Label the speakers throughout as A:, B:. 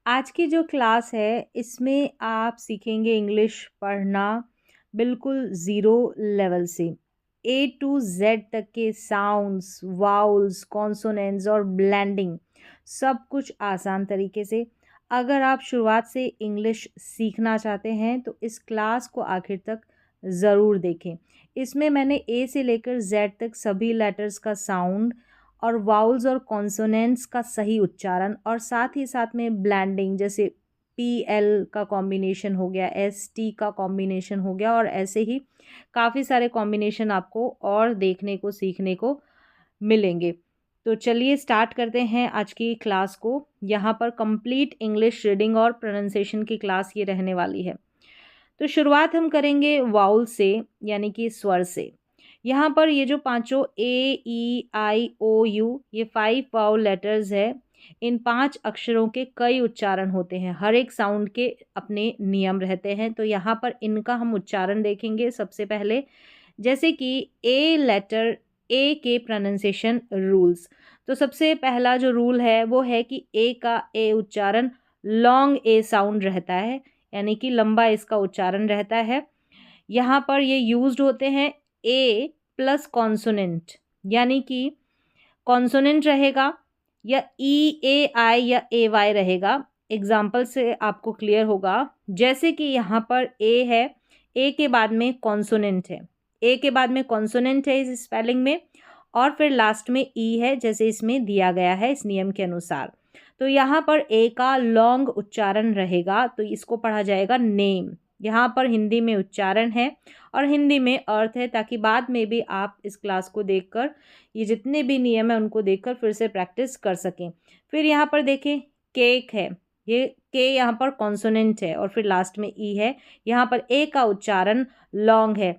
A: आज की जो क्लास है इसमें आप सीखेंगे इंग्लिश पढ़ना बिल्कुल ज़ीरो लेवल से। ए टू जेड तक के साउंड्स, वाउल्स, कॉन्सोनेंट्स और ब्लेंडिंग सब कुछ आसान तरीके से। अगर आप शुरुआत से इंग्लिश सीखना चाहते हैं तो इस क्लास को आखिर तक ज़रूर देखें। इसमें मैंने ए से लेकर जेड तक सभी लेटर्स का साउंड और वाउल्स और कॉन्सोनेंट्स का सही उच्चारण और साथ ही साथ में ब्लैंडिंग, जैसे पी एल का कॉम्बिनेशन हो गया, एस टी का कॉम्बिनेशन हो गया, और ऐसे ही काफ़ी सारे कॉम्बिनेशन आपको और देखने को सीखने को मिलेंगे। तो चलिए स्टार्ट करते हैं आज की क्लास को। यहाँ पर कंप्लीट इंग्लिश रीडिंग और प्रोनाउंसिएशन की क्लास ये रहने वाली है। तो शुरुआत हम करेंगे वाउल से, यानी कि स्वर से। यहाँ पर ये जो पांचों ए ई आई ओ यू, ये 5 वाउल लेटर्स है। इन 5 अक्षरों के कई उच्चारण होते हैं, हर एक साउंड के अपने नियम रहते हैं। तो यहाँ पर इनका हम उच्चारण देखेंगे सबसे पहले। जैसे कि ए लेटर, ए के प्रोनाउंसिएशन रूल्स। तो सबसे पहला जो रूल है वो है कि ए का ए उच्चारण लॉन्ग ए साउंड रहता है, यानी कि लंबा इसका उच्चारण रहता है। यहाँ पर ये यूज्ड होते हैं ए प्लस कॉन्सोनेंट, यानी कि कॉन्सोनेंट रहेगा या ई ए आई या ए वाई रहेगा। एग्जाम्पल से आपको क्लियर होगा। जैसे कि यहाँ पर ए है, ए के बाद में कॉन्सोनेंट है, ए के बाद में कॉन्सोनेंट है इस स्पेलिंग में, और फिर लास्ट में ई है जैसे इसमें दिया गया है इस नियम के अनुसार। तो यहाँ पर ए का लॉन्ग उच्चारण रहेगा, तो इसको पढ़ा जाएगा नेम। यहाँ पर हिंदी में उच्चारण है और हिंदी में अर्थ है, ताकि बाद में भी आप इस क्लास को देखकर ये जितने भी नियम है उनको देखकर फिर से प्रैक्टिस कर सकें। फिर यहाँ पर देखें केक है, ये के यहाँ पर कॉन्सोनेंट है और फिर लास्ट में ई है। यहाँ पर ए का उच्चारण लॉन्ग है।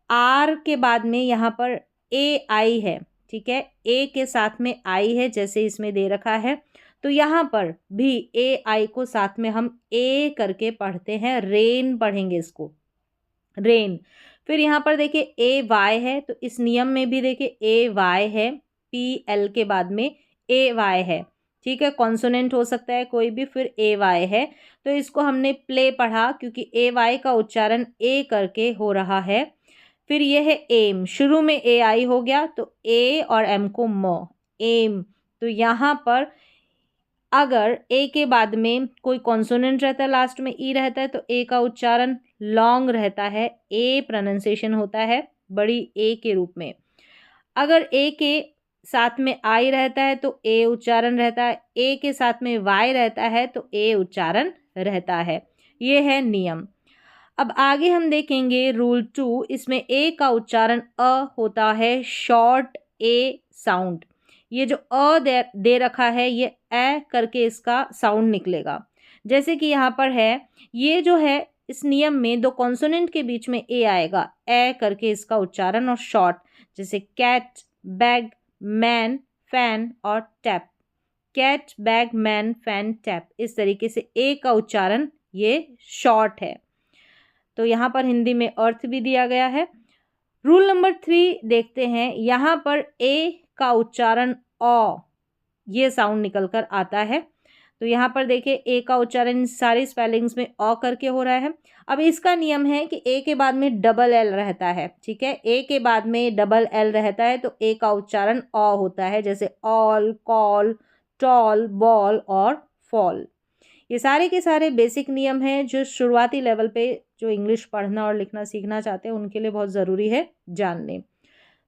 A: आर के बाद में यहाँ पर ए आई है, ठीक है, ए के साथ में आई है जैसे इसमें दे रखा है। तो यहाँ पर भी ए आई को साथ में हम ए करके पढ़ते हैं, रेन पढ़ेंगे इसको, रेन। फिर यहाँ पर देखिए ए वाई है, तो इस नियम में भी देखिए ए वाई है, पी एल के बाद में ए वाई है, ठीक है, कॉन्सोनेंट हो सकता है कोई भी, फिर ए वाई है। तो इसको हमने प्ले पढ़ा क्योंकि ए वाई का उच्चारण ए करके हो रहा है। फिर ये है एम, शुरू में ए आई हो गया तो ए और एम को म, एम। तो यहाँ पर अगर ए के बाद में कोई कॉन्सोनेंट रहता है, लास्ट में ई रहता है, तो ए का उच्चारण लॉन्ग रहता है, ए प्रोनाउंसिएशन होता है बड़ी ए के रूप में। अगर ए के साथ में आई रहता है तो ए उच्चारण रहता है, ए के साथ में वाई रहता है तो ए उच्चारण रहता है। ये है नियम। अब आगे हम देखेंगे रूल 2। इसमें ए का उच्चारण अ होता है, शॉर्ट ए साउंड। ये जो अ दे रखा है ये ए करके इसका साउंड निकलेगा। जैसे कि यहाँ पर है, ये जो है इस नियम में दो कॉन्सोनेंट के बीच में ए आएगा, ए करके इसका उच्चारण, और शॉर्ट जैसे कैट, बैग, मैन, फैन और tap. Cat, bag, man, fan, tap, इस तरीके से ए का उच्चारण ये शॉर्ट है। तो यहाँ पर हिंदी में अर्थ भी दिया गया है। रूल नंबर 3 देखते हैं। यहाँ पर ए का उच्चारण ओ, ये साउंड निकल कर आता है। तो यहाँ पर देखिए ए का उच्चारण सारी स्पेलिंग्स में ओ करके हो रहा है। अब इसका नियम है कि ए के बाद में डबल एल रहता है, ठीक है, ए के बाद में डबल एल रहता है तो ए का उच्चारण ओ होता है, जैसे ऑल, कॉल, टॉल, बॉल और फॉल। ये सारे के सारे बेसिक नियम हैं जो शुरुआती लेवल पे जो इंग्लिश पढ़ना और लिखना सीखना चाहते हैं उनके लिए बहुत ज़रूरी है जानने।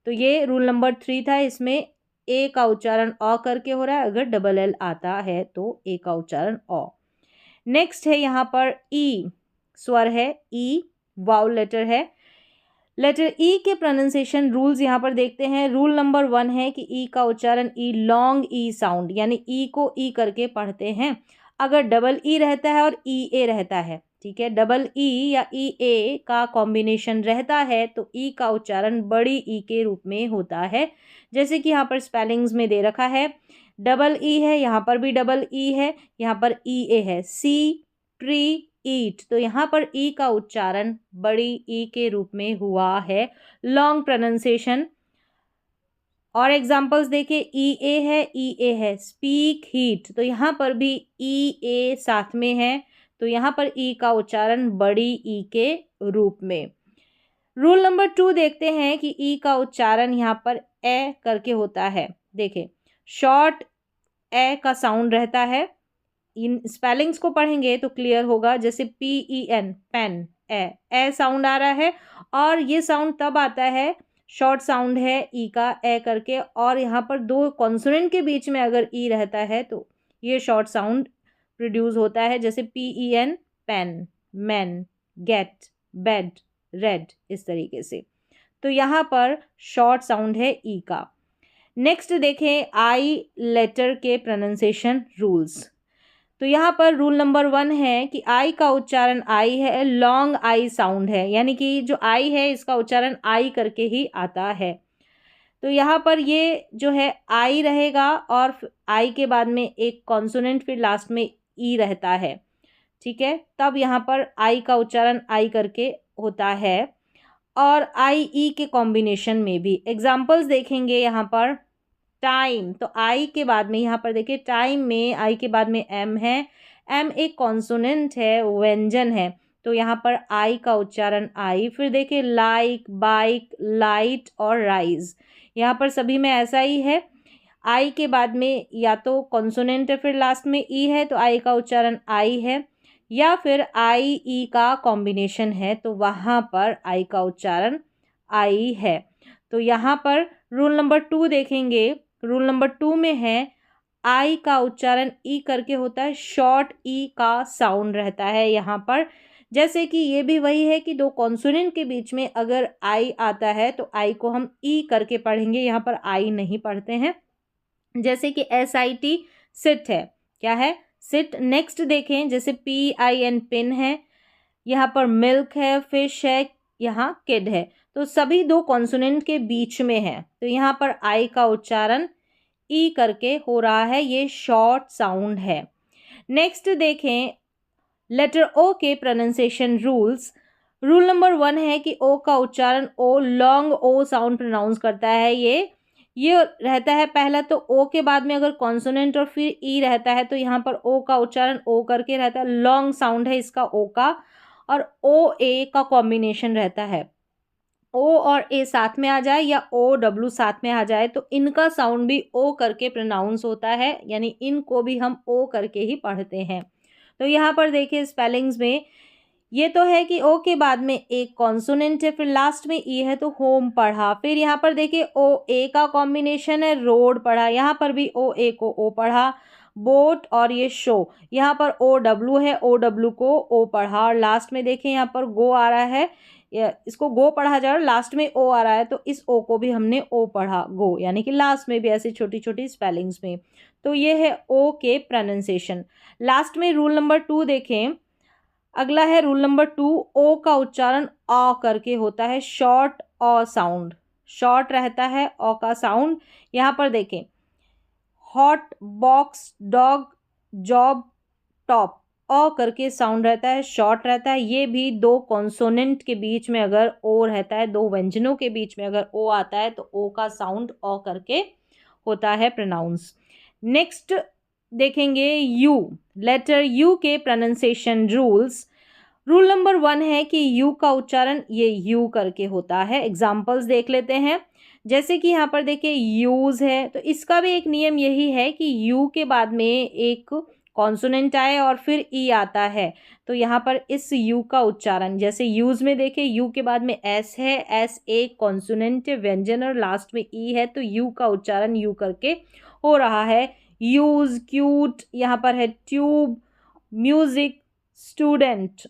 A: तो ये रूल नंबर 3 था। इसमें ए का उच्चारण अ करके हो रहा है, अगर डबल एल आता है तो ए का उच्चारण अ। नेक्स्ट है यहाँ पर ई, स्वर है ई, वाउल लेटर है। लेटर ई के प्रोनाउंसिएशन रूल्स यहाँ पर देखते हैं। रूल नंबर 1 है कि ई का उच्चारण ई लॉन्ग ई साउंड, यानी ई को ई करके पढ़ते हैं। अगर डबल ई रहता है और ई ए रहता है, ठीक है, डबल ई या ई ए का कॉम्बिनेशन रहता है तो ई का उच्चारण बड़ी ई के रूप में होता है। जैसे कि यहाँ पर स्पेलिंग्स में दे रखा है, डबल ई है, यहाँ पर भी डबल ई है, यहाँ पर ई ए है, सी, ट्री, ईट। तो यहाँ पर ई का उच्चारण बड़ी ई के रूप में हुआ है, लॉन्ग प्रोनाउंसिएशन और एग्जाम्पल्स देखें, ई ए है, स्पीक हीट, तो यहाँ पर भी ई ए साथ में है, तो यहाँ पर ई का उच्चारण बड़ी ई के रूप में। रूल नंबर 2 देखते हैं कि ई का उच्चारण यहाँ पर ए करके होता है। देखें, शॉर्ट ए का साउंड रहता है। इन स्पेलिंग्स को पढ़ेंगे तो क्लियर होगा, जैसे PEN पेन, ए साउंड आ रहा है, और ये साउंड तब आता है, शॉर्ट साउंड है ई का ए करके, और यहाँ पर दो कॉन्सोनेंट के बीच में अगर ई रहता है तो ये शॉर्ट साउंड प्रोड्यूस होता है, जैसे PEN pen, man, get, bed, red, इस तरीके से। तो यहाँ पर शॉर्ट साउंड है ई का। नेक्स्ट देखें आई लेटर के प्रोनाउंसिएशन रूल्स। तो यहाँ पर रूल नंबर 1 है कि आई का उच्चारण आई है, लॉन्ग आई साउंड है, यानी कि जो आई है इसका उच्चारण आई करके ही आता है। तो यहाँ पर ये जो है आई रहेगा, और आई के बाद में एक कॉन्सोनेंट, फिर लास्ट में ई रहता है, ठीक है, तब यहाँ पर आई का उच्चारण आई करके होता है। और आई ई के कॉम्बिनेशन में भी एग्जाम्पल्स देखेंगे यहाँ पर। टाइम, तो आई के बाद में यहाँ पर देखिए टाइम में आई के बाद में एम है, एम एक कॉन्सोनेंट है, व्यंजन है, तो यहाँ पर आई का उच्चारण आई। फिर देखिए लाइक, बाइक, लाइट और राइज, यहाँ पर सभी में ऐसा ही है, आई के बाद में या तो कॉन्सोनेंट है फिर लास्ट में ई है, तो आई का उच्चारण आई है, या फिर आई ई का कॉम्बिनेशन है, तो वहाँ पर आई का उच्चारण आई है। तो यहाँ पर रूल नंबर 2 देखेंगे। रूल नंबर 2 में है आई का उच्चारण ई करके होता है, शॉर्ट ई का साउंड रहता है यहाँ पर। जैसे कि ये भी वही है कि दो कॉन्सोनेंट के बीच में अगर आई आता है तो आई को हम ई करके पढ़ेंगे, यहाँ पर आई नहीं पढ़ते हैं। जैसे कि SIT सिट है, क्या है, सिट। नेक्स्ट देखें, जैसे PIN पिन है, यहाँ पर मिल्क है, फिश है, यहाँ किड है, तो सभी दो कॉन्सोनेंट के बीच में है, तो यहाँ पर आई का उच्चारण ई करके हो रहा है, ये शॉर्ट साउंड है। नेक्स्ट देखें लेटर ओ के प्रोनाउंसिएशन रूल्स। रूल नंबर 1 है कि ओ का उच्चारण ओ, लॉन्ग ओ साउंड प्रोनाउंस करता है, ये रहता है पहला। तो ओ के बाद में अगर कॉन्सोनेंट और फिर ई रहता है तो यहाँ पर ओ का उच्चारण ओ करके रहता है, लॉन्ग साउंड है इसका ओ का, और ओ ए का कॉम्बिनेशन रहता है, ओ और ए साथ में आ जाए या ओ डब्ल्यू साथ में आ जाए तो इनका साउंड भी ओ करके प्रोनाउंस होता है, यानी इनको भी हम ओ करके ही पढ़ते हैं। तो यहाँ पर देखिए स्पेलिंग्स में ये तो है कि ओ के बाद में एक कॉन्सोनेंट है, फिर लास्ट में ई है, तो होम पढ़ा। फिर यहाँ पर देखिए ओ ए का कॉम्बिनेशन है, रोड पढ़ा, यहाँ पर भी ओ ए को ओ पढ़ा। बोट और ये शो, यहाँ पर ओ डब्ल्यू है, ओ डब्ल्यू को ओ पढ़ा, और लास्ट में देखें यहाँ पर गो आ रहा है, इसको गो पढ़ा जा रहा है, लास्ट में ओ आ रहा है, तो इस ओ को भी हमने ओ पढ़ा, गो, यानी कि लास्ट में भी ऐसी छोटी छोटी स्पेलिंग्स में। तो ये है ओ के प्रोनाउंसिएशन। लास्ट में रूल नंबर 2 देखें, अगला है रूल नंबर 2, ओ का उच्चारण अ करके होता है, शॉर्ट अ साउंड, शॉर्ट रहता है अ का साउंड। यहाँ पर देखें hot, box, dog, job, top, अ करके साउंड रहता है, शॉर्ट रहता है। ये भी दो कॉन्सोनेंट के बीच में अगर ओ रहता है, दो व्यंजनों के बीच में अगर ओ आता है तो ओ का साउंड अ करके होता है प्रोनाउंस। नेक्स्ट देखेंगे यू, लेटर यू के प्रोनाउंसिएशन रूल्स। रूल नंबर 1 है कि यू का उच्चारण ये यू करके होता है। एग्जाम्पल्स देख लेते हैं, जैसे कि यहाँ पर देखिए यूज है, तो इसका भी एक नियम यही है कि यू के बाद में एक कॉन्सोनेंट आए और फिर ई आता है, तो यहाँ पर इस यू का उच्चारण, जैसे यूज में देखिए यू के बाद में एस है, एस एक कॉन्सोनेंट व्यंजन और लास्ट में ई है, तो यू का उच्चारण यू करके हो रहा है। यूज, क्यूट, यहाँ पर है ट्यूब, म्यूजिक, स्टूडेंट,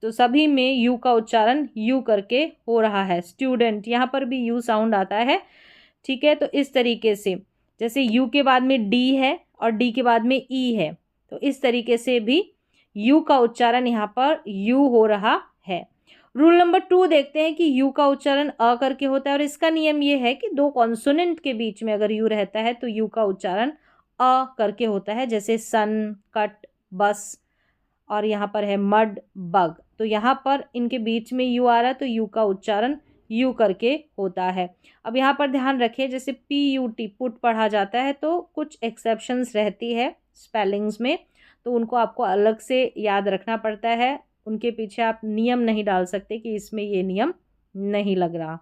A: तो सभी में यू का उच्चारण यू करके हो रहा है। स्टूडेंट, यहाँ पर भी यू साउंड आता है, ठीक है। तो इस तरीके से जैसे यू के बाद में डी है और डी के बाद में ई है, तो इस तरीके से भी यू का उच्चारण यहाँ पर यू हो रहा है। रूल नंबर 2 देखते हैं कि यू का उच्चारण अ करके होता है, और इसका नियम ये है कि दो कॉन्सोनेंट के बीच में अगर यू रहता है तो यू का उच्चारण अ करके होता है, जैसे सन, कट, बस, और यहाँ पर है मड, बग, तो यहाँ पर इनके बीच में यू आ रहा है तो यू का उच्चारण यू करके होता है। अब यहाँ पर ध्यान रखें, जैसे PUT पुट पढ़ा जाता है तो कुछ एक्सेप्शंस रहती है स्पेलिंग्स में, तो उनको आपको अलग से याद रखना पड़ता है। उनके पीछे आप नियम नहीं डाल सकते कि इसमें ये नियम नहीं लग रहा।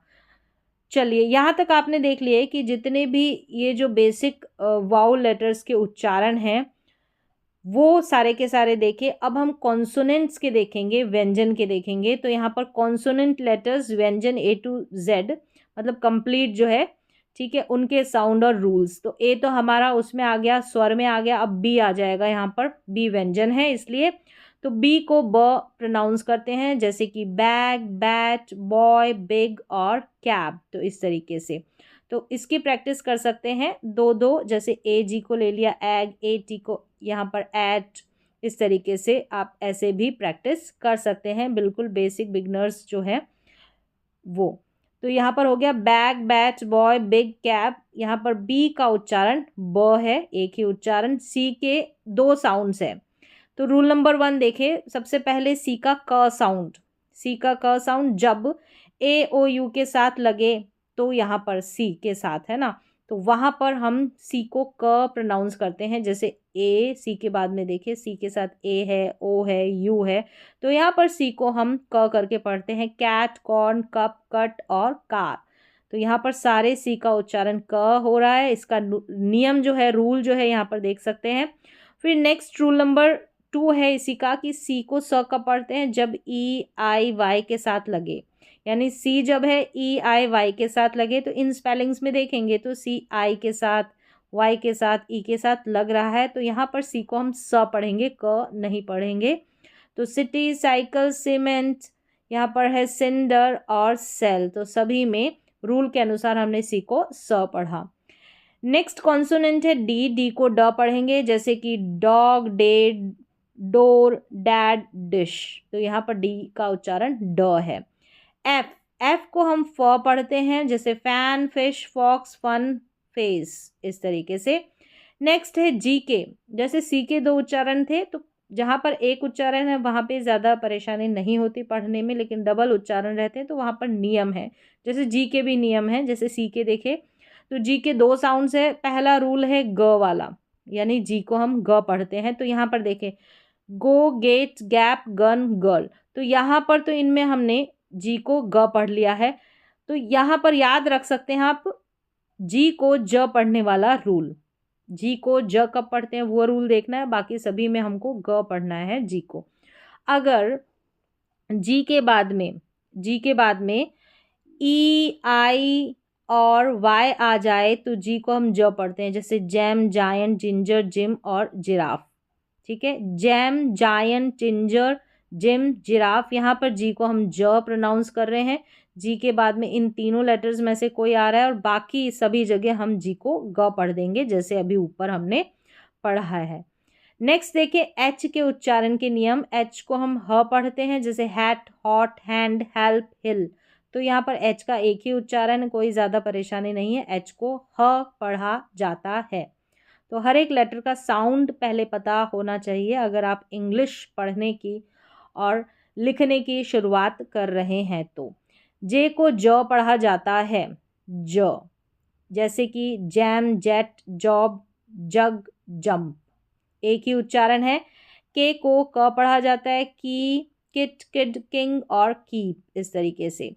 A: चलिए, यहाँ तक आपने देख लिए कि जितने भी ये जो बेसिक वाउल लेटर्स के उच्चारण हैं वो सारे के सारे देखे। अब हम कॉन्सोनेंट्स के देखेंगे, व्यंजन के देखेंगे। तो यहाँ पर कॉन्सोनेंट लेटर्स व्यंजन A to Z मतलब कंप्लीट जो है, ठीक है, उनके साउंड और रूल्स। तो ए तो हमारा उसमें आ गया, स्वर में आ गया। अब बी आ जाएगा, यहाँ पर बी व्यंजन है इसलिए। तो बी को ब प्रोनाउंस करते हैं, जैसे कि बैग, बैट, बॉय, बिग और कैब। तो इस तरीके से तो इसकी प्रैक्टिस कर सकते हैं दो दो, जैसे ए जी को ले लिया एग, ए टी को यहाँ पर एट। इस तरीके से आप ऐसे भी प्रैक्टिस कर सकते हैं, बिल्कुल बेसिक बिगनर्स जो है वो। तो यहाँ पर हो गया bag, bat, boy, big, cab. यहाँ पर बी का उच्चारण ब है, एक ही उच्चारण। सी के दो साउंड्स है। तो रूल नंबर 1 देखें, सबसे पहले सी का क साउंड। सी का क साउंड जब AOU के साथ लगे, तो यहाँ पर सी के साथ है ना, तो वहाँ पर हम सी को क प्रोनाउंस करते हैं। जैसे ए सी के बाद में देखें, सी के साथ ए है, ओ है, यू है, तो यहाँ पर सी को हम क करके पढ़ते हैं। कैट, कॉर्न, कप, कट और कार। तो यहाँ पर सारे सी का उच्चारण क हो रहा है। इसका नियम जो है, रूल जो है, यहाँ पर देख सकते हैं। फिर नेक्स्ट रूल नंबर 2 है इसी का कि सी को स कब पढ़ते हैं, जब EIY के साथ लगे। यानी सी जब है EIY के साथ लगे, तो इन स्पेलिंग्स में देखेंगे तो CI के साथ, Y के साथ, E के साथ लग रहा है, तो यहाँ पर सी को हम स पढ़ेंगे, क नहीं पढ़ेंगे। तो सिटी, साइकिल, सीमेंट, यहाँ पर है सिंडर और सेल। तो सभी में रूल के अनुसार हमने सी को स पढ़ा। नेक्स्ट कॉन्सोनेंट है डी। डी को ड पढ़ेंगे, जैसे कि dog, day, door, dad, dish. तो यहाँ पर डी का उच्चारण ड है। एफ, एफ को हम फ पढ़ते हैं, जैसे fan, fish, fox, fun, face. इस तरीके से। नेक्स्ट है जी के। जैसे सी के दो उच्चारण थे, तो जहाँ पर एक उच्चारण है वहाँ पे ज़्यादा परेशानी नहीं होती पढ़ने में, लेकिन डबल उच्चारण रहते हैं तो वहाँ पर नियम है। जैसे जी के भी नियम है, जैसे सी के देखे तो जी के दो साउंड्स है। पहला रूल है ग वाला, यानी जी को हम ग पढ़ते हैं। तो यहाँ पर देखें, गो, गेट, गैप, गन, गर्ल। तो यहाँ पर तो इनमें हमने जी को ग पढ़ लिया है। तो यहाँ पर याद रख सकते हैं आप जी को ज पढ़ने वाला रूल। जी को ज कब पढ़ते हैं वो रूल देखना है, बाकी सभी में हमको ग पढ़ना है जी को। अगर जी के बाद में EI और Y आ जाए तो जी को हम ज पढ़ते हैं, जैसे जैम, जायंट, जिंजर, जिम और जिराफ। ठीक है, jam, giant, ginger, gym, giraffe. यहाँ पर जी को हम ज प्रोनाउंस कर रहे हैं। जी के बाद में इन तीनों लेटर्स में से कोई आ रहा है और बाकी सभी जगह हम जी को ग पढ़ देंगे, जैसे अभी ऊपर हमने पढ़ा है। नेक्स्ट देखिए एच के उच्चारण के नियम। एच को हम ह पढ़ते हैं, जैसे हैट, हॉट, हैंड, हेल्प, हिल। तो यहाँ पर एच का एक ही उच्चारण है, कोई ज़्यादा परेशानी नहीं है, एच को ह पढ़ा जाता है। तो हर एक लेटर का साउंड पहले पता होना चाहिए अगर आप इंग्लिश पढ़ने की और लिखने की शुरुआत कर रहे हैं। तो जे को ज पढ़ा जाता है, ज, जैसे कि जैम, जेट, जॉब, जग, जंप। एक ही उच्चारण है। के को क पढ़ा जाता है, की, किट, किड, किंग और कीप। इस तरीके से।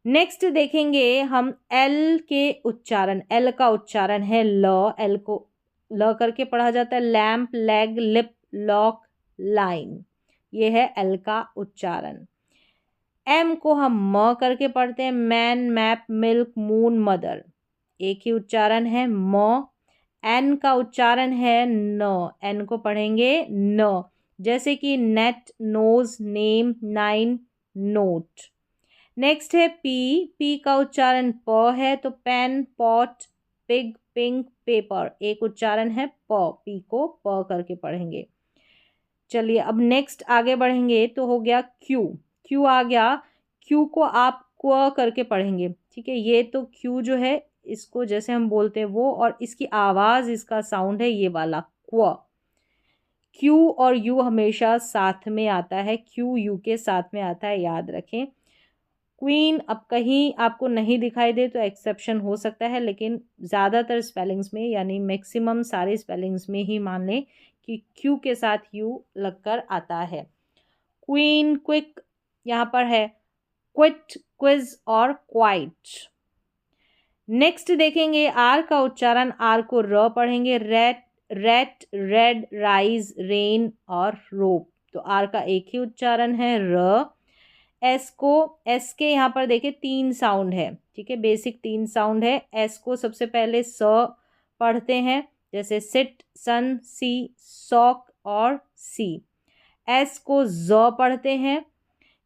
A: नेक्स्ट देखेंगे हम एल के उच्चारण। एल का उच्चारण है ल। एल को ल करके पढ़ा जाता है। Lamp, leg, lip, lock, line. ये है एल का उच्चारण। एम को हम म करके पढ़ते हैं। Man, map, milk, moon, mother. एक ही उच्चारण है, म। एन का उच्चारण है न। एन को पढ़ेंगे न, जैसे कि net, nose, name, nine, note. Next है पी। पी का उच्चारण प है, तो pen, pot, pig, pink, paper. एक उच्चारण है प। पी को प करके पढ़ेंगे। चलिए अब नेक्स्ट आगे बढ़ेंगे तो हो गया क्यू। क्यू आ गया। क्यू को आप क्व करके पढ़ेंगे। ठीक है, ये तो क्यू जो है इसको जैसे हम बोलते हैं वो, और इसकी आवाज़, इसका साउंड है ये वाला क्व। क्यू और यू हमेशा साथ में आता है, क्यू यू के साथ में आता है, याद रखें। क्वीन अब कहीं आपको नहीं दिखाई दे तो एक्सेप्शन हो सकता है, लेकिन ज़्यादातर स्पेलिंग्स में यानी मैक्सिमम सारे स्पेलिंग्स में ही मान लें कि क्यू के साथ यू लगकर आता है। क्वीन, क्विक, यहाँ पर है क्विट, क्विज और क्वाइट। नेक्स्ट देखेंगे आर का उच्चारण, आर को र पढ़ेंगे, rate, rate, red, rise, rain और रोप। तो आर का एक ही उच्चारण है र। एस को, एस के यहाँ पर देखिए 3 साउंड है, ठीक है, बेसिक 3 साउंड है। एस को सबसे पहले स पढ़ते हैं, जैसे सिट, सन, सी, सॉक और सी। एस को ज पढ़ते हैं,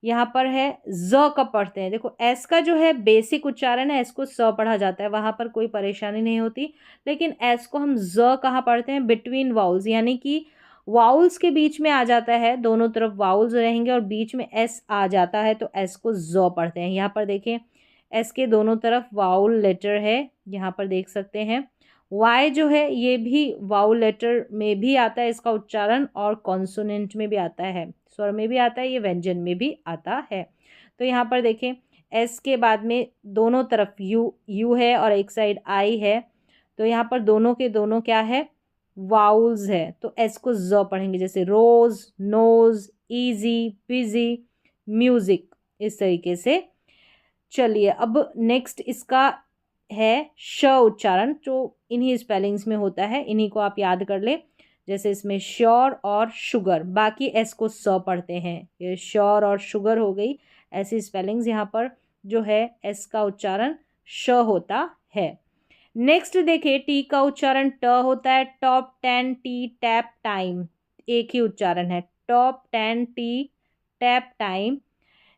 A: यहाँ पर है ज कब पढ़ते हैं, देखो एस का जो है बेसिक उच्चारण है, एस को स पढ़ा जाता है, वहाँ पर कोई परेशानी नहीं होती। लेकिन एस को हम ज कहाँ पढ़ते हैं, बिटवीन वाउल्स, यानी कि वाउल्स के बीच में आ जाता है, दोनों तरफ वाउल्स रहेंगे और बीच में एस आ जाता है, तो एस को ज पढ़ते हैं। यहाँ पर देखें एस के दोनों तरफ वाउल लेटर है, यहाँ पर देख सकते हैं। वाई जो है ये भी वाउल लेटर में भी आता है इसका उच्चारण, और कॉन्सोनेंट में भी आता है, स्वर में भी आता है, ये व्यंजन में भी आता है। तो यहाँ पर देखें एस के बाद में दोनों तरफ यू है और एक साइड आई है, तो यहाँ पर दोनों के दोनों क्या है, वाउल्स है, तो एस को ज पढ़ेंगे, जैसे रोज, नोज, इजी, बिजी, म्यूजिक, इस तरीके से। चलिए अब नेक्स्ट इसका है श उच्चारण, जो इन्हीं स्पेलिंग्स में होता है, इन्हीं को आप याद कर ले। जैसे इसमें श्योर और शुगर, बाकी एस को स पढ़ते हैं, ये श्योर और शुगर हो गई। ऐसी स्पेलिंग्स यहाँ पर जो है एस का उच्चारण श होता है। नेक्स्ट देखिए टी का उच्चारण ट होता है, टॉप 10, टी, टैप, टाइम, एक ही उच्चारण है, top 10, T, tap, time.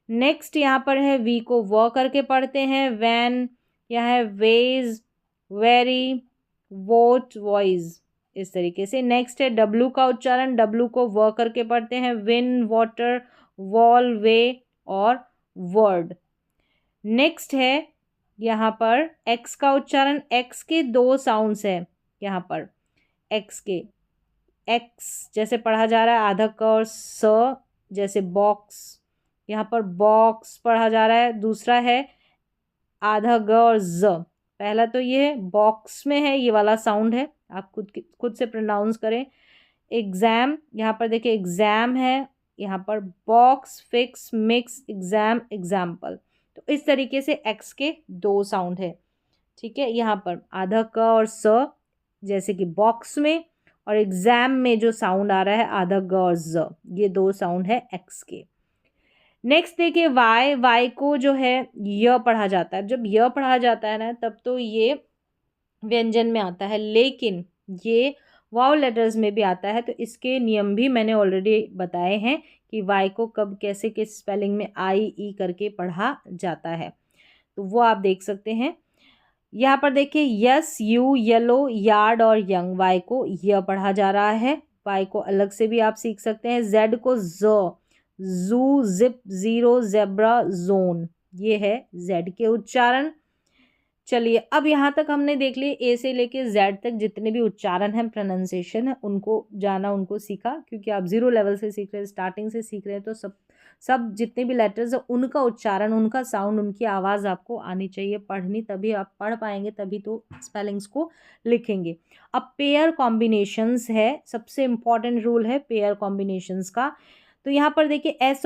A: Next यहाँ पर है वी को व करके पढ़ते हैं, वैन, यहाँ है वेज, वेरी, वोट, वॉइस, इस तरीके से। नेक्स्ट है डब्लू का उच्चारण, डब्लू को व करके पढ़ते हैं, विन, वाटर, वॉल, वे और वर्ड। नेक्स्ट है यहाँ पर एक्स का उच्चारण, एक्स के 2 साउंड्स है यहाँ पर, एक्स के, एक्स जैसे पढ़ा जा रहा है आधा क और स, जैसे बॉक्स, यहाँ पर बॉक्स पढ़ा जा रहा है। दूसरा है आधा ग और ज, पहला तो ये बॉक्स में है, ये वाला साउंड है, आप खुद से प्रोनाउंस करें। एग्जाम, यहाँ पर देखिए एग्जाम है, यहाँ पर box, fix, mix, exam, example. तो इस तरीके से एक्स के 2 साउंड है, ठीक है। यहाँ पर आधा क और स जैसे कि बॉक्स में, और एग्जाम में जो साउंड आ रहा है आधा ग और ज, ये 2 साउंड है एक्स के। नेक्स्ट देखिए वाई, वाई को जो है य पढ़ा जाता है, जब य पढ़ा जाता है ना तब तो ये व्यंजन में आता है, लेकिन ये वाउल लेटर्स में भी आता है, तो इसके नियम भी मैंने ऑलरेडी बताए हैं कि वाई को कब कैसे किस स्पेलिंग में आई ई करके पढ़ा जाता है, तो वो आप देख सकते हैं। यहाँ पर देखिए यस, यू, येलो, यार्ड और यंग, वाई को य पढ़ा जा रहा है, वाई को अलग से भी आप सीख सकते हैं। जेड को ज, जू, जिप, जीरो, जेब्रा, जोन, ये है जेड के उच्चारण। चलिए अब यहाँ तक हमने देख लिए ए से लेके जेड तक जितने भी उच्चारण हैं, प्रोनाउंसिएशन है, उनको जाना, उनको सीखा, क्योंकि आप 0 लेवल से सीख रहे हैं, स्टार्टिंग से सीख रहे हैं, तो सब जितने भी लेटर्स हैं उनका उच्चारण, उनका साउंड, उनकी आवाज़ आपको आनी चाहिए पढ़नी, तभी आप पढ़ पाएंगे, तभी तो स्पेलिंग्स को लिखेंगे। अब पेयर कॉम्बिनेशंस है, सबसे इम्पॉर्टेंट रूल है पेयर कॉम्बिनेशंस का। तो यहाँ पर देखिए एस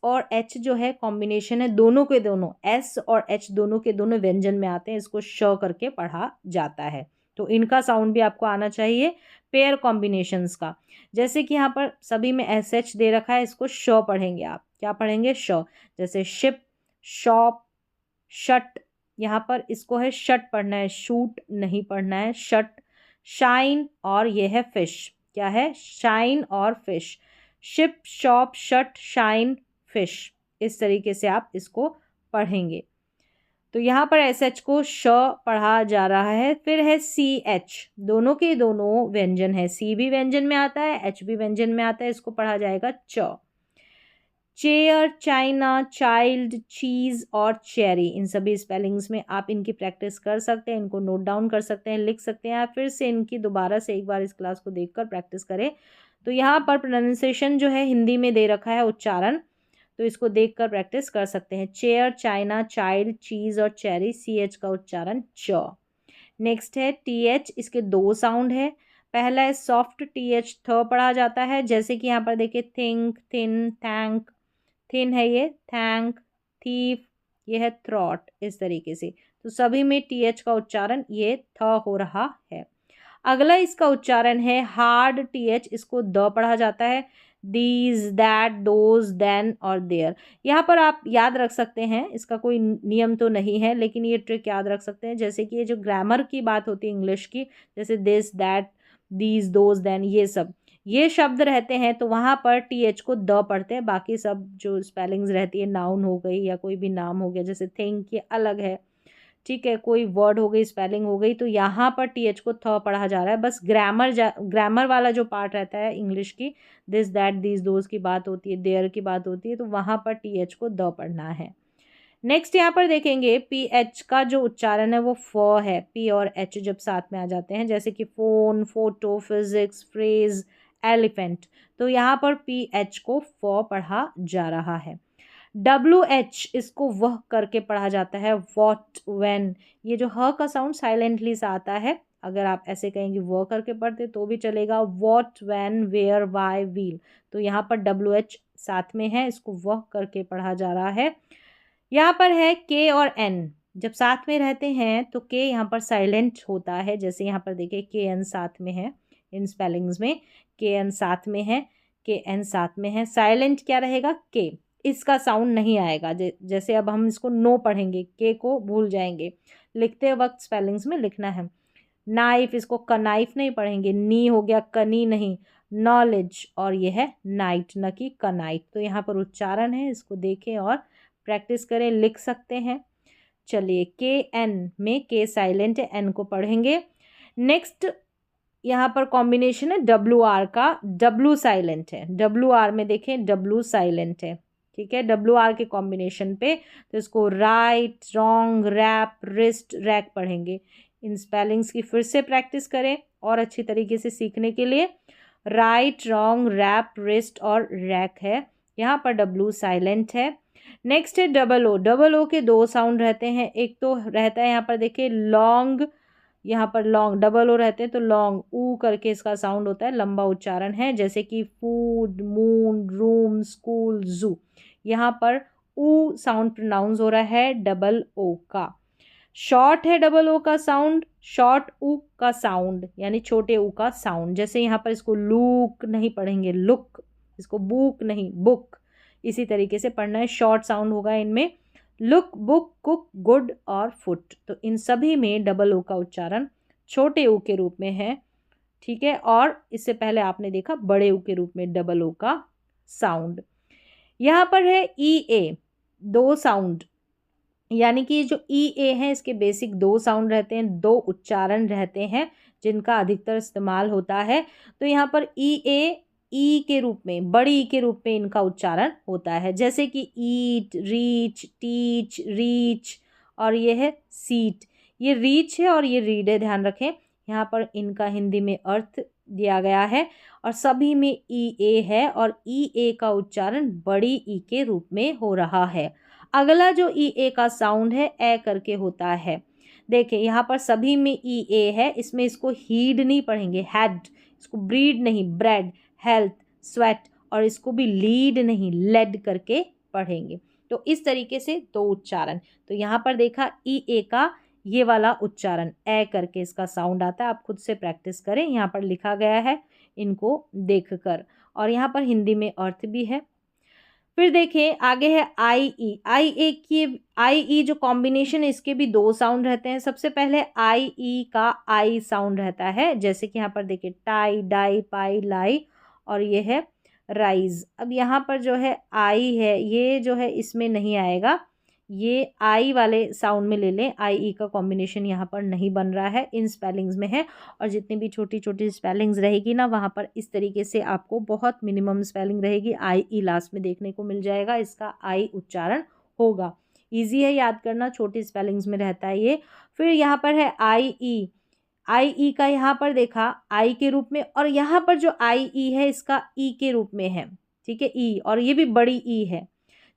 A: और एच जो है कॉम्बिनेशन है, दोनों के दोनों एस और एच दोनों के दोनों व्यंजन में आते हैं, इसको श करके पढ़ा जाता है, तो इनका साउंड भी आपको आना चाहिए पेयर कॉम्बिनेशंस का। जैसे कि यहाँ पर सभी में एस एच दे रखा है, इसको श पढ़ेंगे, आप क्या पढ़ेंगे, श, जैसे शिप, शॉप, शट, यहाँ पर इसको है शट पढ़ना है, शूट नहीं पढ़ना है, शट। शाइन और ये है फिश, क्या है, शाइन और fish, ship, shop, shut, shine, fish, इस तरीके से आप इसको पढ़ेंगे। तो यहाँ पर एस एच को श पढ़ा जा रहा है। फिर है सी एच, दोनों के दोनों व्यंजन है, सी भी व्यंजन में आता है, एच भी व्यंजन में आता है, इसको पढ़ा जाएगा च। चेयर, चाइना, चाइल्ड, चीज़ और चेरी, इन सभी स्पेलिंग्स में आप इनकी प्रैक्टिस कर सकते हैं, इनको नोट डाउन कर सकते हैं, लिख सकते हैं, या फिर से इनकी दोबारा से एक बार इस क्लास को देखकर प्रैक्टिस करें। तो यहाँ पर प्रोनाउंसिएशन जो है हिंदी में दे रखा है उच्चारण, तो इसको देखकर प्रैक्टिस कर सकते हैं। चेयर, चाइना, चाइल्ड, चीज और चेरी, CH का उच्चारण च। नेक्स्ट है TH, इसके दो साउंड है। पहला है सॉफ्ट TH, थ पढ़ा जाता है, जैसे कि यहाँ पर देखिए थिंक, थिन, थैंक, थिन है ये, थैंक, थीफ, ये है थ्रॉट, इस तरीके से। तो सभी में TH का उच्चारण ये थ हो रहा है। अगला इसका उच्चारण है हार्ड TH, इसको द पढ़ा जाता है। दीज, दैट, दोज, देन और देयर। यहाँ पर आप याद रख सकते हैं, इसका कोई नियम तो नहीं है, लेकिन ये ट्रिक याद रख सकते हैं। जैसे कि ये जो ग्रामर की बात होती है इंग्लिश की, जैसे this, that, these, those, then, ये शब्द रहते हैं तो वहाँ पर TH को द पढ़ते हैं। बाकी सब जो स्पेलिंग्स रहती है, नाउन हो गई या कोई भी नाम हो गया, जैसे थिंक, ये अलग है, ठीक है, कोई वर्ड हो गई, स्पेलिंग हो गई, तो यहाँ पर TH को थ पढ़ा जा रहा है। बस ग्रामर वाला जो पार्ट रहता है इंग्लिश की, दिस, दैट, दीज, दोज की बात होती है, देयर की बात होती है, तो वहाँ पर TH को द पढ़ना है। नेक्स्ट यहाँ पर देखेंगे PH का जो उच्चारण है वो फ है। P और H जब साथ में आ जाते हैं, जैसे कि phone, photo, physics, phrase, elephant, तो यहाँ पर PH को फ पढ़ा जा रहा है। WH, इसको वह करके पढ़ा जाता है। वॉट, वेन, ये जो ह का साउंड साइलेंटली सा आता है, अगर आप ऐसे कहेंगे वह करके पढ़ते तो भी चलेगा। What, when, where, why, wheel, तो यहाँ पर WH साथ में है, इसको वह करके पढ़ा जा रहा है। यहाँ पर है K और N, जब साथ में रहते हैं तो K यहाँ पर साइलेंट होता है, जैसे यहाँ पर देखिए KN साथ में है, इन स्पेलिंग्स में KN साथ में है, KN साथ में है, साइलेंट क्या रहेगा K, इसका साउंड नहीं आएगा। जैसे अब हम इसको नो पढ़ेंगे, K को भूल जाएंगे, लिखते वक्त स्पेलिंग्स में लिखना है। नाइफ, इसको कनाइफ नहीं पढ़ेंगे, नी हो गया, कनी नहीं। नॉलेज, और ये है नाइट, न कि कनाइट। तो यहाँ पर उच्चारण है, इसको देखें और प्रैक्टिस करें, लिख सकते हैं। चलिए KN में K साइलेंट है, N को पढ़ेंगे। नेक्स्ट यहाँ पर कॉम्बिनेशन है WR का, W साइलेंट है। WR में देखें W साइलेंट है, ठीक है, WR के कॉम्बिनेशन पे, तो इसको write, wrong, wrap, wrist, rack पढ़ेंगे। इन स्पेलिंग्स की फिर से प्रैक्टिस करें और अच्छी तरीके से सीखने के लिए। राइट, रॉन्ग, रैप, रिस्ट और रैक है, यहाँ पर W साइलेंट है। नेक्स्ट है डबल ओ के दो साउंड रहते हैं। एक तो रहता है यहाँ पर देखिए लॉन्ग, यहाँ पर लॉन्ग, डबल ओ रहते हैं तो लॉन्ग, ऊ करके इसका साउंड होता है, लंबा उच्चारण है, जैसे कि फूड, मून, रूम, स्कूल, जू। यहाँ पर ऊ साउंड प्रोनाउंस हो रहा है डबल ओ का। शॉर्ट है डबल ओ का साउंड, शॉर्ट ऊ का साउंड, यानी छोटे ऊ का साउंड, जैसे यहाँ पर इसको लूक नहीं पढ़ेंगे, लुक, इसको बुक नहीं, बुक, इसी तरीके से पढ़ना है, शॉर्ट साउंड होगा इनमें। लुक, बुक, कुक, गुड और फुट, तो इन सभी में डबल ओ का उच्चारण छोटे ऊ के रूप में है, ठीक है, और इससे पहले आपने देखा बड़े ऊ के रूप में डबल ओ का साउंड। यहाँ पर है EA, दो साउंड, यानी कि जो EA है इसके बेसिक दो साउंड रहते हैं, दो उच्चारण रहते हैं जिनका अधिकतर इस्तेमाल होता है। तो यहाँ पर EA ई के रूप में, बड़ी ई के रूप में इनका उच्चारण होता है, जैसे कि ईट, रीच, टीच, रीच, और ये है सीट। ये रीच है और ये रीड है, ध्यान रखें, यहाँ पर इनका हिंदी में अर्थ दिया गया है, और सभी में EA है और EA का उच्चारण बड़ी ई के रूप में हो रहा है। अगला जो EA का साउंड है ए करके होता है। देखिए यहाँ पर सभी में EA है, इसमें इसको हीड नहीं पढ़ेंगे, हैड, इसको ब्रीड नहीं, ब्रेड, हेल्थ, स्वेट, और इसको भी लीड नहीं, लेड करके पढ़ेंगे। तो इस तरीके से दो उच्चारण। तो यहाँ पर देखा EA का ये वाला उच्चारण ए करके इसका साउंड आता है, आप खुद से प्रैक्टिस करें, यहाँ पर लिखा गया है, इनको देखकर, और यहाँ पर हिंदी में अर्थ भी है। फिर देखें आगे है आई ई जो कॉम्बिनेशन है इसके भी दो साउंड रहते हैं। सबसे पहले IE का आई साउंड रहता है, जैसे कि यहाँ पर देखिए टाई, डाई, पाई, लाई, और ये है राइज। अब यहाँ पर जो है आई है, ये जो है इसमें नहीं आएगा, ये आई वाले साउंड में ले लें, IE का कॉम्बिनेशन यहाँ पर नहीं बन रहा है, इन स्पेलिंग्स में है, और जितनी भी छोटी छोटी स्पेलिंग्स रहेगी ना वहाँ पर इस तरीके से आपको बहुत मिनिमम स्पेलिंग रहेगी, IE लास्ट में देखने को मिल जाएगा, इसका आई उच्चारण होगा। ईजी है याद करना, छोटी स्पेलिंग्स में रहता है ये। फिर यहाँ पर है IE का यहाँ पर देखा आई के रूप में, और यहाँ पर जो IE है इसका ई के रूप में है, ठीक है, ई, और ये भी बड़ी ई है,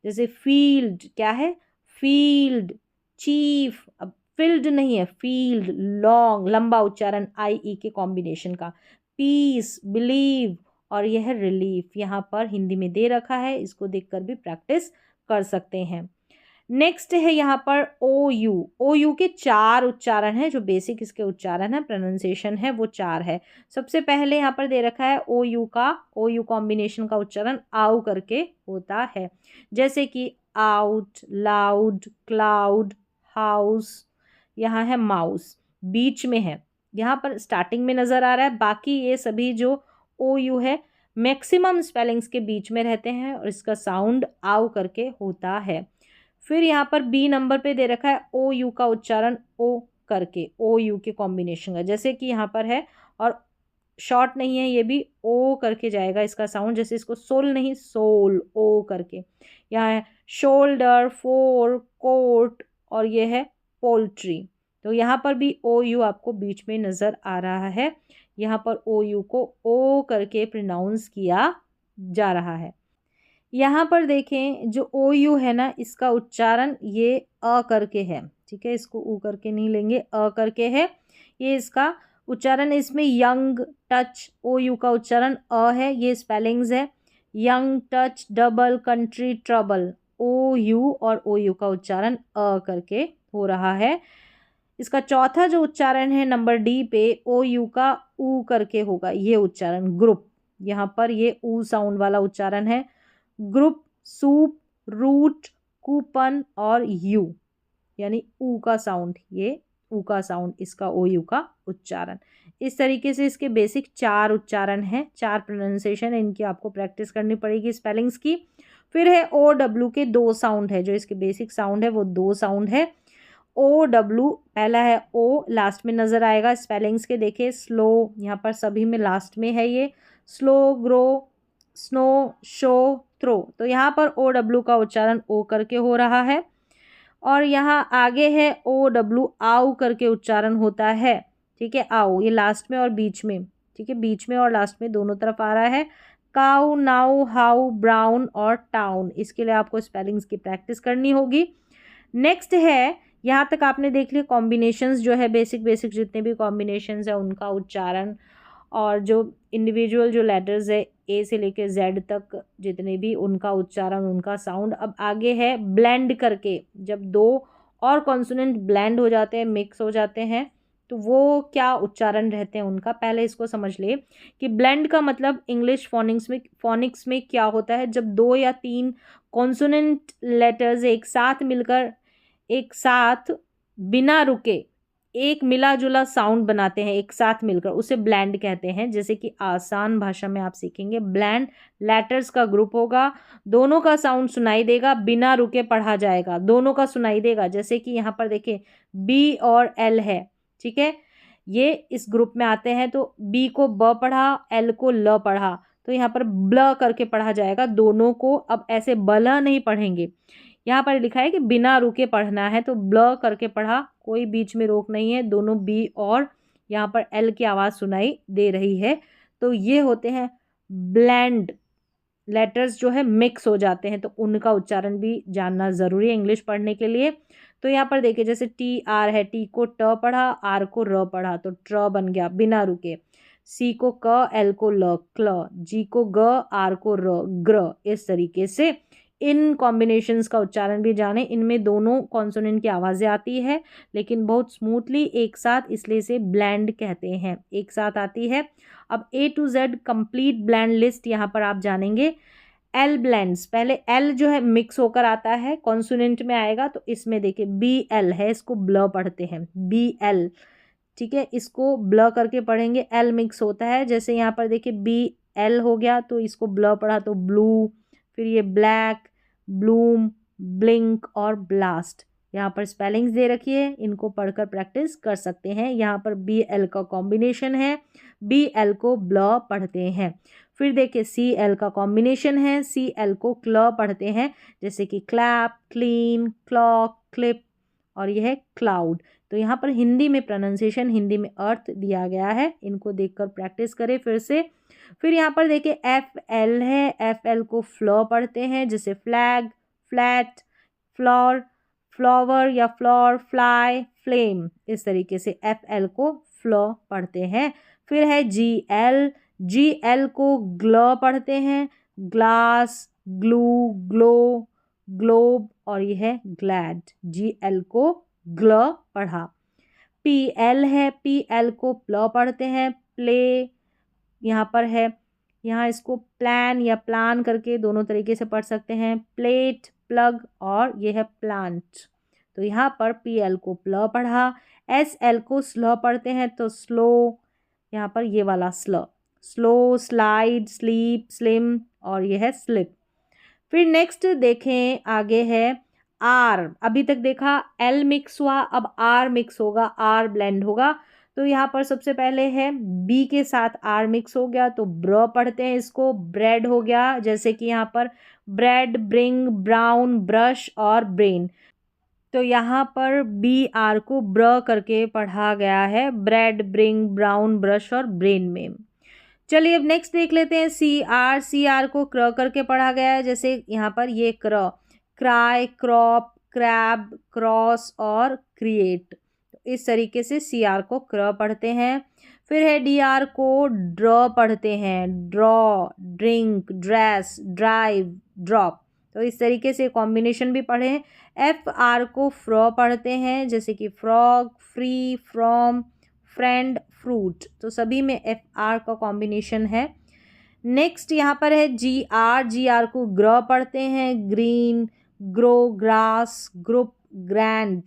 A: जैसे फील्ड क्या है, फील्ड, चीफ, अब फील्ड नहीं है, फील्ड, लॉन्ग, लंबा उच्चारण आई ई के कॉम्बिनेशन का, पीस, बिलीव, और यह है रिलीफ, यहाँ पर हिंदी में दे रखा है, इसको देखकर भी प्रैक्टिस कर सकते हैं। नेक्स्ट है यहाँ पर ओ यू के 4 उच्चारण है, जो बेसिक इसके उच्चारण है, प्रोनाउंसिएशन है वो 4 है। सबसे पहले यहाँ पर दे रखा है ओ यू कॉम्बिनेशन का उच्चारण आउ करके होता है, जैसे कि आउट, लाउड, क्लाउड, हाउस, यहाँ है माउस, बीच में है, यहाँ पर स्टार्टिंग में नजर आ रहा है, बाकी ये सभी जो ओ यू है मैक्सिमम स्पेलिंग्स के बीच में रहते हैं और इसका साउंड आउ करके होता है। फिर यहाँ पर बी नंबर पे दे रखा है ओ यू का उच्चारण ओ करके, ओ यू के कॉम्बिनेशन का, जैसे कि यहाँ पर है, और शॉर्ट नहीं है, ये भी ओ करके जाएगा इसका साउंड, जैसे इसको सोल नहीं, सोल, ओ करके। यहाँ है शोल्डर, फोर, कोट, और ये है पोल्ट्री, तो यहाँ पर भी ओ यू आपको बीच में नज़र आ रहा है, यहाँ पर ओ यू को ओ करके प्रोनाउंस किया जा रहा है। यहाँ पर देखें जो ओ यू है ना, इसका उच्चारण ये अ करके है, ठीक है, इसको ऊ करके नहीं लेंगे, अ करके है, ये इसका उच्चारण, इसमें यंग, टच, ओ यू का उच्चारण अ है, ये स्पेलिंग्स है, young, touch, double, country, trouble, O U और ओ यू का उच्चारण अ करके हो रहा है। इसका चौथा जो उच्चारण है नंबर डी पे, ओ यू का ऊ करके होगा, ये उच्चारण ग्रुप, यहाँ पर ये ऊ साउंड वाला उच्चारण है, ग्रुप, सूप, रूट, कूपन और यू, यानी ऊ का साउंड, ये ऊ का साउंड, इसका ओ यू का उच्चारण। इस तरीके से इसके बेसिक 4 उच्चारण हैं, 4 प्रोनाउंसिएशन है, इनकी आपको प्रैक्टिस करनी पड़ेगी स्पेलिंग्स की। फिर है ओ डब्ल्यू के 2 साउंड है, जो इसके बेसिक साउंड है वो 2 साउंड है। ओ डब्ल्यू पहला है ओ, लास्ट में नजर आएगा, स्पेलिंग्स के देखे, स्लो, यहाँ पर सभी में लास्ट में है ये, slow, grow, snow, show, throw, तो यहाँ पर ओ डब्ल्यू का उच्चारण ओ करके हो रहा है। और यहाँ आगे है ओ डब्ल्यू आउ करके उच्चारण होता है, ठीक है, आओ, ये लास्ट में और बीच में, ठीक है, बीच में और लास्ट में दोनों तरफ आ रहा है। काउ, नाउ, हाउ, ब्राउन और टाउन, इसके लिए आपको स्पेलिंग्स की प्रैक्टिस करनी होगी। नेक्स्ट है, यहाँ तक आपने देख लिया कॉम्बिनेशंस जो है, बेसिक बेसिक जितने भी कॉम्बिनेशंस है उनका उच्चारण, और जो इंडिविजुअल जो लेटर्स है ए से लेके जेड तक जितने भी, उनका उच्चारण, उनका साउंड। अब आगे है ब्लेंड करके, जब 2 और कॉन्सोनेंट ब्लेंड हो जाते हैं, मिक्स हो जाते हैं, तो वो क्या उच्चारण रहते हैं उनका, पहले इसको समझ ले कि ब्लेंड का मतलब इंग्लिश फोनिक्स में क्या होता है, जब 2 या 3 कॉन्सोनेंट लेटर्स एक साथ बिना रुके एक मिला जुला साउंड बनाते हैं, एक साथ मिलकर, उसे ब्लेंड कहते हैं। जैसे कि आसान भाषा में आप सीखेंगे, ब्लेंड लेटर्स का ग्रुप होगा, दोनों का साउंड सुनाई देगा, बिना रुके पढ़ा जाएगा, दोनों का सुनाई देगा। जैसे कि यहाँ पर देखें बी और एल है, ठीक है, ये इस ग्रुप में आते हैं, तो बी को ब पढ़ा, एल को ल पढ़ा, तो यहाँ पर ब्ल करके पढ़ा जाएगा दोनों को। अब ऐसे बला नहीं पढ़ेंगे, यहाँ पर लिखा है कि बिना रुके पढ़ना है, तो ब्ल करके पढ़ा, कोई बीच में रोक नहीं है, दोनों बी और यहाँ पर एल की आवाज़ सुनाई दे रही है, तो ये होते हैं ब्लेंड लेटर्स, जो है मिक्स हो जाते हैं, तो उनका उच्चारण भी जानना ज़रूरी है इंग्लिश पढ़ने के लिए। तो यहाँ पर देखिए, जैसे टी आर है, टी को ट पढ़ा, आर को र पढ़ा, तो ट्र बन गया बिना रुके, सी को क, एल को ल, क्ल, जी को ग, आर को र, ग्र। इस तरीके से इन कॉम्बिनेशंस का उच्चारण भी जाने, इनमें दोनों कॉन्सोनेंट की आवाज़ें आती है, लेकिन बहुत स्मूथली एक साथ, इसलिए इसे ब्लेंड कहते हैं, एक साथ आती है। अब A to Z complete blend list यहाँ पर आप जानेंगे। एल ब्लेंड्स, पहले एल जो है मिक्स होकर आता है, कॉन्सोनेंट में आएगा, तो इसमें देखिए बी एल है, इसको ब्ल पढ़ते हैं, बी एल, ठीक है, इसको ब्ल करके पढ़ेंगे, एल मिक्स होता है। जैसे यहाँ पर देखिए बी एल हो गया, तो इसको ब्ल पढ़ा तो ब्लू, फिर ये ब्लैक, ब्लूम, ब्लिंक और ब्लास्ट, यहाँ पर स्पेलिंग्स दे रखी है, इनको पढ़कर प्रैक्टिस कर सकते हैं। यहाँ पर बी एल का कॉम्बिनेशन है, बी एल को ब्ल पढ़ते हैं। फिर देखिए सी एल का कॉम्बिनेशन है, सी एल को क्ल पढ़ते हैं, जैसे कि क्लैप, क्लीन, क्लॉक, क्लिप, और यह है क्लाउड। तो यहाँ पर हिंदी में प्रोनाउंसिएशन, हिंदी में अर्थ दिया गया है, इनको देखकर प्रैक्टिस करें फिर से। फिर यहाँ पर देखिए एफ एल है, एफ एल को फ्ल पढ़ते हैं, जैसे फ्लैग, फ्लैट, फ्लोर, फ्लावर या फ्लोर, फ्लाई, फ्लेम। इस तरीके से FL को फ्लो पढ़ते हैं। फिर है GL, GL को ग्ल पढ़ते हैं, ग्लास, ग्लू, ग्लो, ग्लोब, और ये है ग्लैड। GL को ग्ल पढ़ा। PL है, PL को प्ल पढ़ते हैं, प्ले, यहाँ पर है, यहाँ इसको प्लान या प्लान करके दोनों तरीके से पढ़ सकते हैं, प्लेट, प्लग, और ये है प्लांट। तो यहाँ पर PL को प्ल पढ़ा। SL को स्ल पढ़ते हैं तो स्लो, यहाँ पर ये वाला स्ल, स्लो, स्लाइड, स्लीप, स्लिम, और ये है स्लिप। फिर नेक्स्ट देखें, आगे है आर। अभी तक देखा एल मिक्स हुआ, अब आर मिक्स होगा, आर ब्लेंड होगा। तो यहाँ पर सबसे पहले है बी के साथ आर मिक्स हो गया तो ब्र पढ़ते हैं इसको, ब्रेड हो गया। जैसे कि यहाँ पर ब्रेड, ब्रिंग, ब्राउन, ब्रश और ब्रेन। तो यहाँ पर बी आर को ब्र करके पढ़ा गया है, ब्रेड, ब्रिंग, ब्राउन, ब्रश और ब्रेन में। चलिए अब नेक्स्ट देख लेते हैं सी आर को क्र करके पढ़ा गया है। जैसे यहाँ पर ये क्र, क्राई, क्रॉप, क्रैब, क्रॉस और क्रिएट। इस तरीके से CR को क्र पढ़ते हैं। फिर है DR को ड्रॉ पढ़ते हैं, draw, drink, dress, drive, drop. तो इस तरीके से कॉम्बिनेशन भी पढ़ें। FR को फ्रॉ पढ़ते हैं, जैसे कि frog, free, from, friend, fruit. तो सभी में FR का कॉम्बिनेशन है। नेक्स्ट यहाँ पर है GR को ग्र पढ़ते हैं, green, grow, grass, group, grand.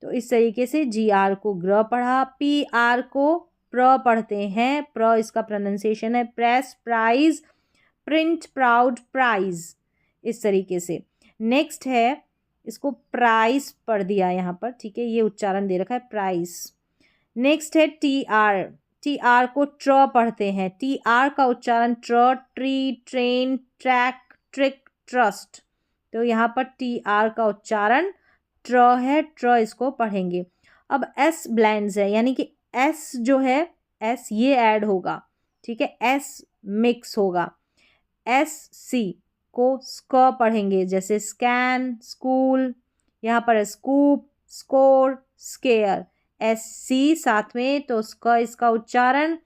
A: तो इस तरीके से GR को ग्र पढ़ा। PR को प्र पढ़ते हैं, प्र इसका प्रोनाउंसिएशन है, press, prize, print, proud, prize. इस तरीके से नेक्स्ट है, इसको प्राइस पढ़ दिया यहाँ पर, ठीक है, ये उच्चारण दे रखा है प्राइस। नेक्स्ट है TR को ट्र पढ़ते हैं, TR का उच्चारण ट्र, tree, train, track, trick, trust. तो यहाँ पर TR का उच्चारण ट्र है, ट्र इसको पढ़ेंगे। अब S ब्लेंड्स है, यानी कि S जो है, S ये ऐड होगा, ठीक है, S मिक्स होगा। SC को स्क पढ़ेंगे, जैसे स्कैन, स्कूल, यहाँ पर स्कूप, स्कोर, स्केयर। SC साथ में तो स्क इसका उच्चारण।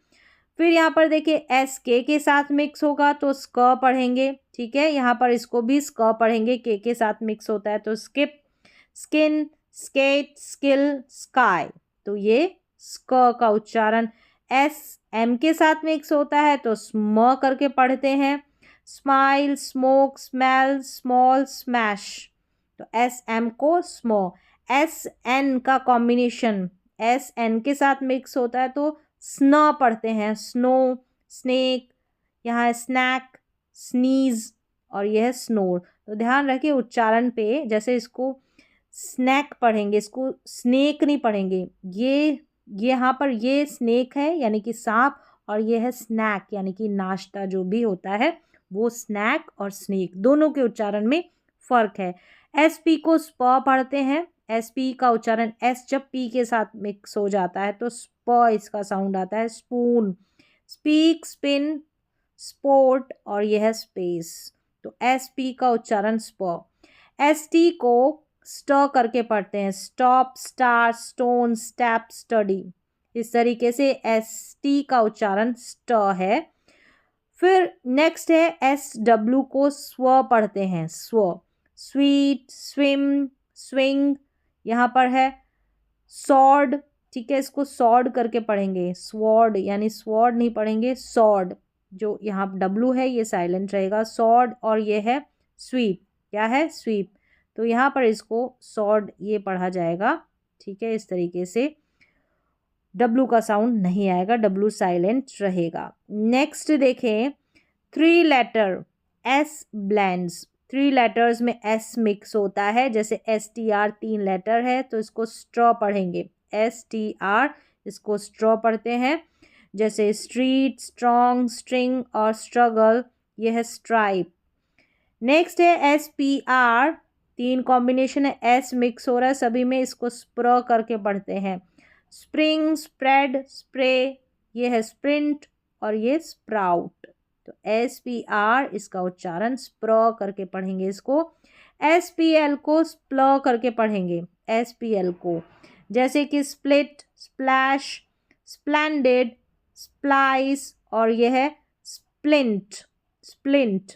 A: फिर यहाँ पर देखिए SK के साथ मिक्स होगा तो स्क पढ़ेंगे, ठीक है, यहाँ पर इसको भी स्क पढ़ेंगे, के साथ मिक्स होता है तो skip, skin, skate, skill, sky. तो ये स्क का उच्चारण। SM के साथ मिक्स होता है तो स्म करके पढ़ते हैं, smile, smoke, smell, small, smash. तो SM को स्मो। SN का कॉम्बिनेशन, SN के साथ मिक्स होता है तो स्न पढ़ते हैं, स्नो, स्नेक, यहाँ स्नैक, स्नीज, और यह है स्नोर। तो ध्यान रखिए उच्चारण पे, जैसे इसको स्नैक पढ़ेंगे, इसको स्नेक नहीं पढ़ेंगे। ये यहाँ पर ये स्नेक है यानी कि सांप, और ये है स्नैक यानी कि नाश्ता जो भी होता है वो स्नैक और स्नेक दोनों के उच्चारण में फ़र्क है। SP को स्प पढ़ते हैं, SP का उच्चारण S जब P के साथ मिक्स हो जाता है तो स्प इसका साउंड आता है, स्पून, स्पीक, स्पिन, स्पोर्ट, और यह है स्पेस। तो SP का उच्चारण स्प। ST को स्ट करके पढ़ते हैं, stop, star, stone, step, study. इस तरीके से ST का उच्चारण स्ट है। फिर नेक्स्ट है SW को स्व पढ़ते हैं, स्व, स्वीट, स्विम, स्विंग, यहाँ पर है सॉर्ड, ठीक है, इसको सॉर्ड करके पढ़ेंगे, स्वॉर्ड यानी स्वॉर्ड नहीं पढ़ेंगे, सॉर्ड, जो यहाँ W है ये साइलेंट रहेगा, सॉर्ड, और ये है स्वीप, क्या है, स्वीप। तो यहाँ पर इसको सॉर्ड ये पढ़ा जाएगा, ठीक है, इस तरीके से W का साउंड नहीं आएगा, W साइलेंट रहेगा। नेक्स्ट देखें, 3 लेटर S ब्लेंड्स, 3 लेटर्स में S मिक्स होता है, जैसे STR 3 लेटर है तो इसको स्ट्रॉ पढ़ेंगे, STR इसको स्ट्रॉ पढ़ते हैं, जैसे स्ट्रीट, स्ट्रॉन्ग, स्ट्रिंग और स्ट्रगल, यह है स्ट्राइप। नेक्स्ट है SPR, 3 कॉम्बिनेशन है, S मिक्स हो रहा है सभी में, इसको स्प्र करके पढ़ते हैं, स्प्रिंग, स्प्रेड, स्प्रे, ये है स्प्रिंट, और ये स्प्राउट। तो SPR इसका उच्चारण स्प्र करके पढ़ेंगे इसको। SPL को स्प्ल करके पढ़ेंगे, SPL को, जैसे कि स्प्लिट, स्प्लैश, स्प्लेंडेड, स्प्लाइस और यह है स्प्लिंट, स्प्लिंट।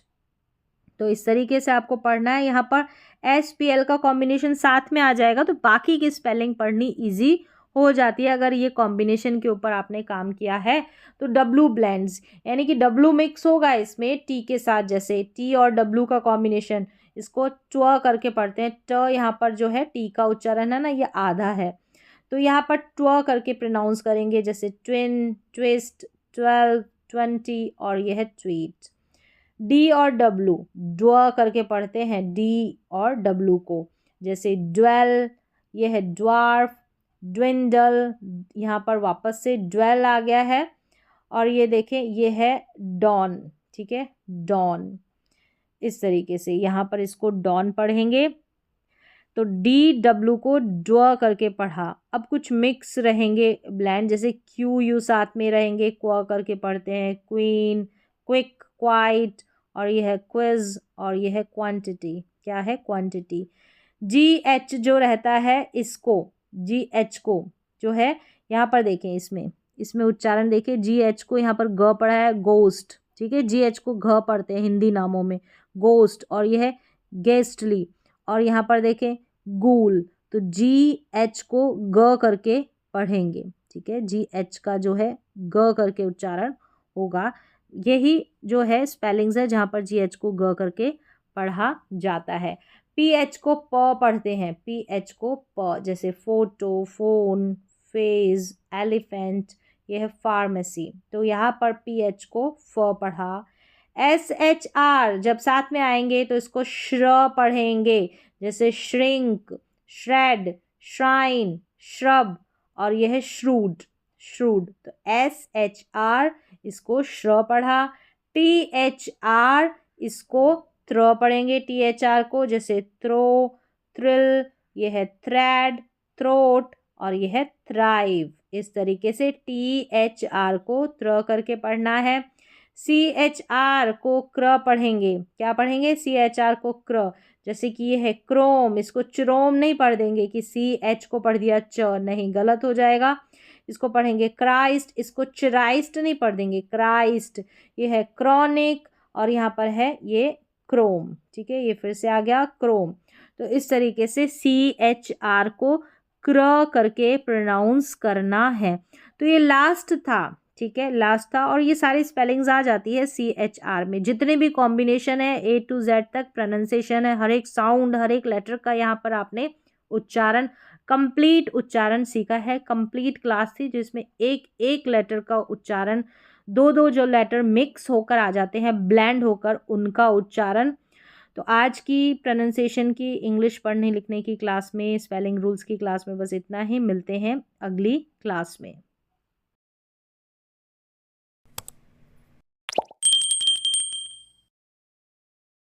A: तो इस तरीके से आपको पढ़ना है। यहाँ पर SPL का कॉम्बिनेशन साथ में आ जाएगा तो बाकी की स्पेलिंग पढ़नी इजी हो जाती है अगर ये कॉम्बिनेशन के ऊपर आपने काम किया है। तो W ब्लेंड्स, यानी कि W मिक्स होगा इसमें T के साथ, जैसे T और W का कॉम्बिनेशन, इसको ट्व करके पढ़ते हैं। ट यहाँ पर जो है T का उच्चारण है ना, ये आधा है, तो यहाँ पर ट्व करके प्रोनाउंस करेंगे, जैसे ट्विन, ट्विस्ट, 12, 20 और यह है ट्वीट। D और W ड्व करके पढ़ते हैं, D और W को, जैसे ड्वेल, यह है ड्वार्फ, ड्विंडल, यहाँ पर वापस से ड्वेल आ गया है, और ये देखें ये है डॉन, ठीक है, डॉन। इस तरीके से यहाँ पर इसको डॉन पढ़ेंगे। तो DW को ड्व करके पढ़ा। अब कुछ मिक्स रहेंगे ब्लैंड, जैसे QU साथ में रहेंगे, क्व करके पढ़ते हैं, क्वीन, क्विक, क्वाइट और यह है क्विज और यह है क्वांटिटी। क्या है? क्वांटिटी। GH जो रहता है इसको, GH को जो है यहाँ पर देखें, इसमें उच्चारण देखें, GH को यहाँ पर ग पढ़ा है, गोस्ट, ठीक है, GH को घ पढ़ते हैं हिंदी नामों में, गोस्ट, और यह है गेस्टली, और यहाँ पर देखें गूल, तो GH को ग करके पढ़ेंगे, ठीक है, GH का जो है ग करके उच्चारण होगा। यही जो है स्पेलिंग्स है जहाँ पर GH को ग करके पढ़ा जाता है। PH को प पढ़ते हैं, PH को प, जैसे फोटो, फोन, फेज, एलिफेंट, यह है फार्मेसी, तो यहाँ पर PH को फ पढ़ा। SHR जब साथ में आएंगे तो इसको श्र पढ़ेंगे, जैसे श्रिंक, श्रेड, श्राइन, श्रब और यह है श्रूड, श्रूड, तो SHR इसको श्र पढ़ा। THR इसको थ्रो पढ़ेंगे, THR को, जैसे थ्रो, थ्रिल, यह है थ्रेड, थ्रोट और यह है थ्राइव। इस तरीके से THR को थ्रो करके पढ़ना है। CHR को क्र पढ़ेंगे। क्या पढ़ेंगे? CHR को क्र, जैसे कि ये है क्रोम, इसको चिरोम नहीं पढ़ देंगे कि CH को पढ़ दिया च, नहीं, गलत हो जाएगा। इसको पढ़ेंगे क्राइस्ट, इसको चिराइस्ट नहीं पढ़ देंगे, क्राइस्ट। ये है क्रॉनिक और यहाँ पर है ये क्रोम, ठीक है, ये फिर से आ गया क्रोम। तो इस तरीके से CHR को क्र करके प्रोनाउंस करना है। तो ये लास्ट था, ठीक है, लास्ट था, और ये सारी स्पेलिंग्स आ जाती है CHR में। जितने भी कॉम्बिनेशन है A to Z तक प्रोनाउंसिएशन है, हर एक साउंड, हर एक लेटर का यहाँ पर आपने उच्चारण, कंप्लीट उच्चारण सीखा है। कंप्लीट क्लास थी जिसमें एक एक लेटर का उच्चारण, दो दो जो लेटर मिक्स होकर आ जाते हैं, ब्लेंड होकर, उनका उच्चारण। तो आज की प्रोनाउंसिएशन की, इंग्लिश पढ़ने लिखने की क्लास में, स्पेलिंग रूल्स की क्लास में बस इतना ही। मिलते हैं अगली क्लास में।